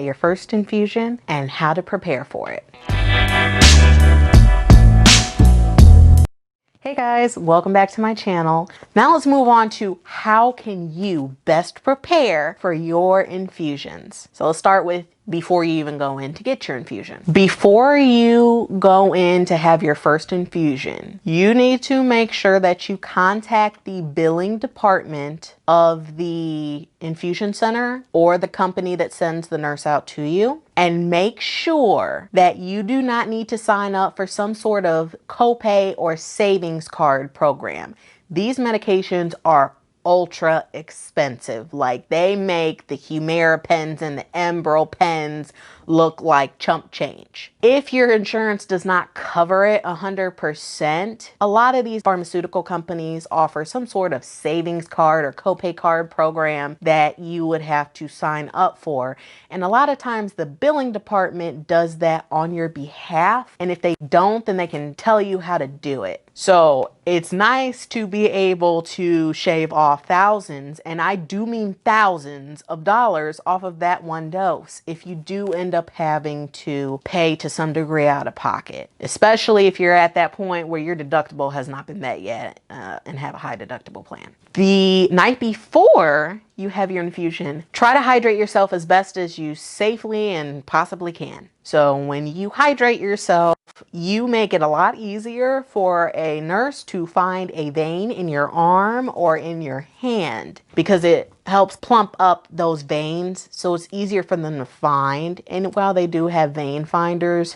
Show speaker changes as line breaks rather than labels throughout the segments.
your first infusion and how to prepare for it. Hey guys, welcome back to my channel. Now let's move on to how can you best prepare for your infusions. So let's start with before you even go in to get your infusion. Before you go in to have your first infusion, you need to make sure that you contact the billing department of the infusion center or the company that sends the nurse out to you, and make sure that you do not need to sign up for some sort of copay or savings card program. These medications are ultra expensive. Like, they make the Humira pens and the Enbrel pens look like chump change. If your insurance does not cover it 100%, a lot of these pharmaceutical companies offer some sort of savings card or copay card program that you would have to sign up for. And a lot of times the billing department does that on your behalf. And if they don't, then they can tell you how to do it. So it's nice to be able to shave off thousands, and I do mean thousands of dollars off of that one dose if you do end up having to pay to some degree out of pocket, especially if you're at that point where your deductible has not been met yet and have a high deductible plan. The night before you have your infusion, try to hydrate yourself as best as you safely and possibly can. So when you hydrate yourself, you make it a lot easier for a nurse to find a vein in your arm or in your hand, because it helps plump up those veins, so it's easier for them to find. And while they do have vein finders,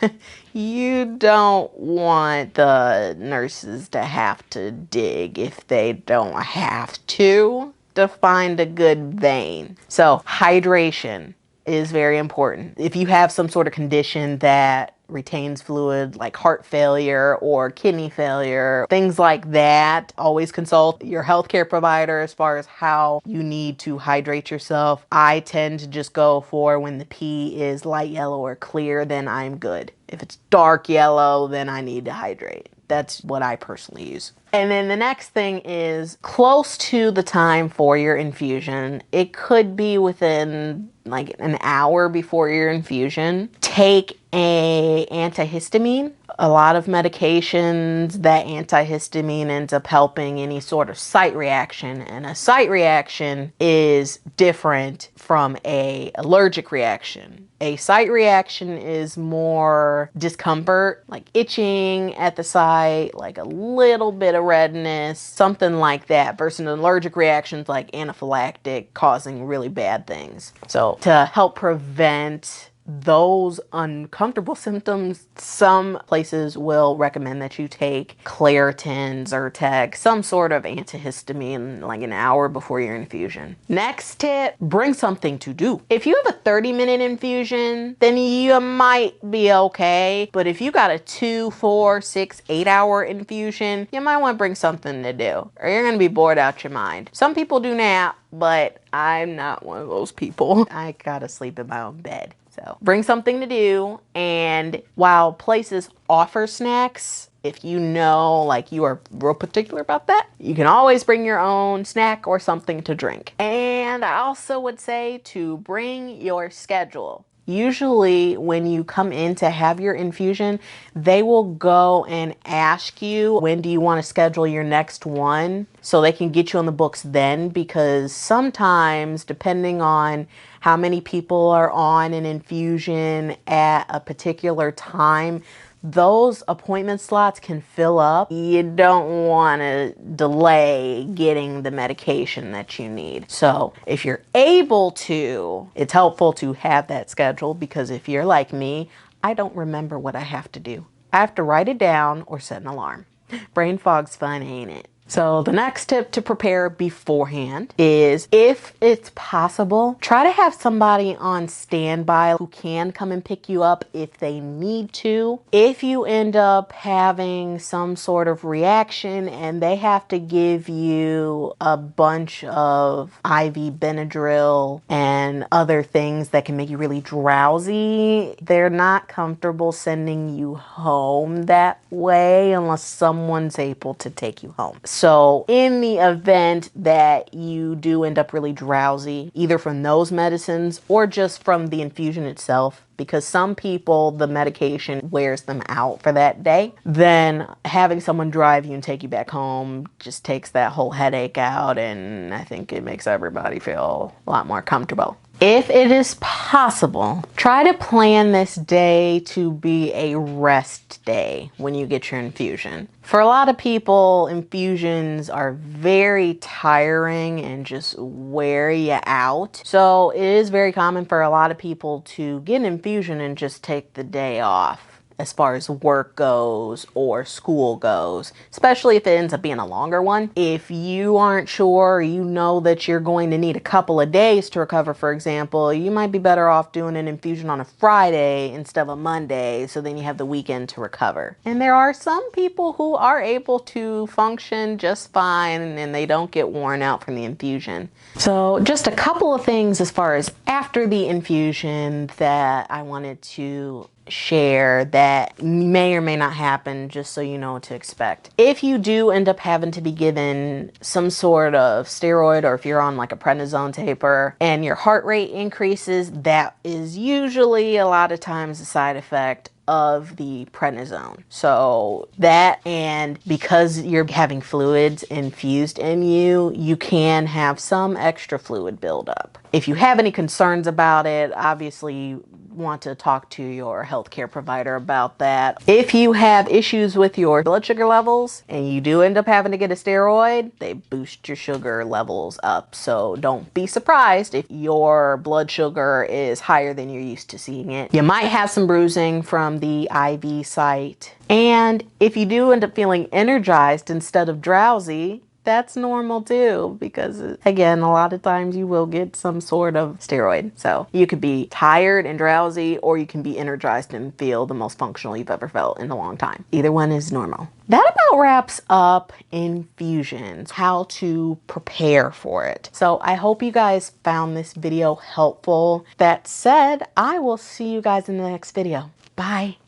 you don't want the nurses to have to dig if they don't have to find a good vein. So hydration is very important. If you have some sort of condition that retains fluid, like heart failure or kidney failure, things like that, always consult your healthcare provider as far as how you need to hydrate yourself. I tend to just go for when the pee is light yellow or clear, then I'm good. If it's dark yellow, then I need to hydrate. That's what I personally use. And then the next thing is close to the time for your infusion. It could be within like an hour before your infusion. Take a antihistamine. A lot of medications, that antihistamine ends up helping any sort of site reaction, and a site reaction is different from a allergic reaction. A site reaction is more discomfort, like itching at the site, like a little bit of redness, something like that, versus an allergic reactions like anaphylactic, causing really bad things. So to help prevent those uncomfortable symptoms, some places will recommend that you take Claritin, Zyrtec, some sort of antihistamine like an hour before your infusion. Next tip, bring something to do. If you have a 30-minute infusion, then you might be okay. But if you got a 2, 4, 6, 8-hour infusion, you might want to bring something to do, or you're going to be bored out your mind. Some people do nap, but I'm not one of those people. I gotta sleep in my own bed. So bring something to do. And while places offer snacks, if you know, like, you are real particular about that, you can always bring your own snack or something to drink. And I also would say to bring your schedule. Usually when you come in to have your infusion, they will go and ask you, when do you want to schedule your next one? So they can get you on the books then, because sometimes, depending on how many people are on an infusion at a particular time, those appointment slots can fill up. You don't want to delay getting the medication that you need. So if you're able to, it's helpful to have that schedule, because if you're like me, I don't remember what I have to do. I have to write it down or set an alarm. Brain fog's fun, ain't it? So the next tip to prepare beforehand is, if it's possible, try to have somebody on standby who can come and pick you up if they need to. If you end up having some sort of reaction and they have to give you a bunch of IV Benadryl and other things that can make you really drowsy, they're not comfortable sending you home that way unless someone's able to take you home. So in the event that you do end up really drowsy, either from those medicines or just from the infusion itself, because some people, the medication wears them out for that day, then having someone drive you and take you back home just takes that whole headache out, and I think it makes everybody feel a lot more comfortable. If it is possible, try to plan this day to be a rest day when you get your infusion. For a lot of people, infusions are very tiring and just wear you out. So it is very common for a lot of people to get an infusion and just take the day off as far as work goes or school goes, especially if it ends up being a longer one. If you aren't sure, you know that you're going to need a couple of days to recover, for example, you might be better off doing an infusion on a Friday instead of a Monday, so then you have the weekend to recover. And there are some people who are able to function just fine and they don't get worn out from the infusion. So just a couple of things as far as after the infusion that I wanted to share that may or may not happen, just so you know what to expect. If you do end up having to be given some sort of steroid, or if you're on like a prednisone taper and your heart rate increases, that is usually a lot of times a side effect of the prednisone. So that, and because you're having fluids infused in you, you can have some extra fluid buildup. If you have any concerns about it, obviously want to talk to your healthcare provider about that. If you have issues with your blood sugar levels and you do end up having to get a steroid, they boost your sugar levels up. So don't be surprised if your blood sugar is higher than you're used to seeing it. You might have some bruising from the IV site. And if you do end up feeling energized instead of drowsy, that's normal too, because again, a lot of times you will get some sort of steroid. So you could be tired and drowsy, or you can be energized and feel the most functional you've ever felt in a long time. Either one is normal. That about wraps up infusions, how to prepare for it. So I hope you guys found this video helpful. That said, I will see you guys in the next video. Bye.